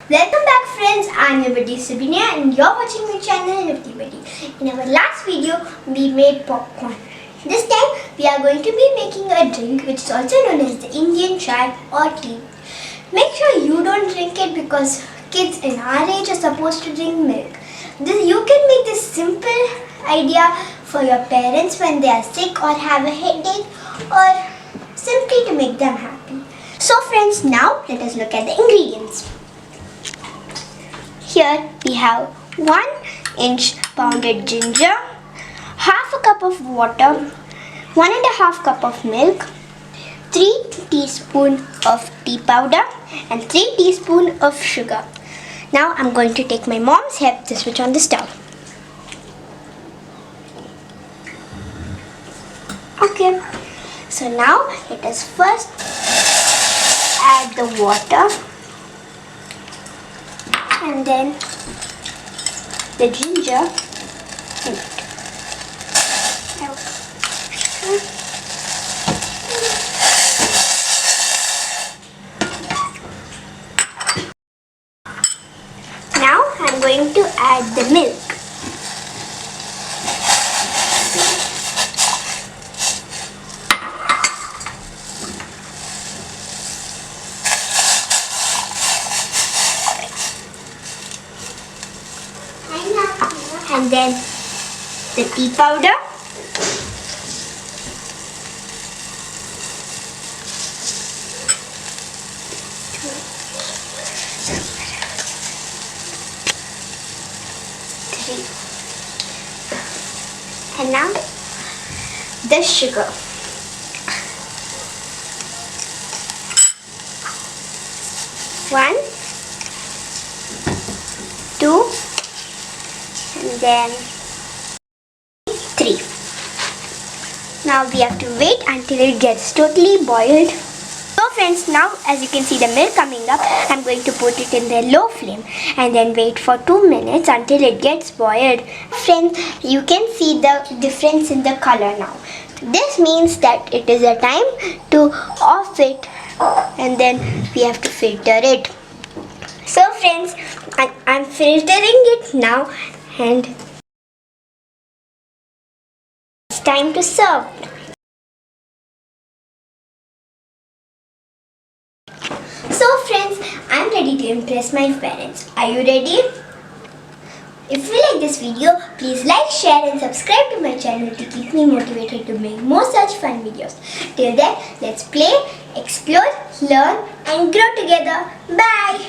Welcome back friends, I'm your buddy Subi and you're watching my channel Nifty Buddy. In our last video, we made popcorn. This time, we are going to be making a drink which is also known as the Indian chai or tea. Make sure you don't drink it because kids in our age are supposed to drink milk. You can make this simple idea for your parents when they are sick or have a headache or simply to make them happy. So friends, now let us look at the ingredients. Here we have 1 inch pounded ginger, half a cup of water, 1.5 cup of milk, 3 teaspoons of tea powder and 3 teaspoons of sugar. Now I'm going to take my mom's help to switch on the stove. Okay, so now let us first add the water and then the ginger in it. Now I'm going to add the milk. And then the tea powder, and now the sugar. One, two, and then 3. Now we have to wait until it gets totally boiled. So friends, now as you can see the milk coming up, I'm going to put it in the low flame and then wait for 2 minutes until it gets boiled. Friends, you can see the difference in the color now. This means that it is a time to off it and then we have to filter it. So friends, I'm filtering it now and it's time to serve. So friends, I'm ready to impress my parents. Are you ready? If you like this video, please like, share and subscribe to my channel to keep me motivated to make more such fun videos. Till then, let's play, explore, learn and grow together. Bye!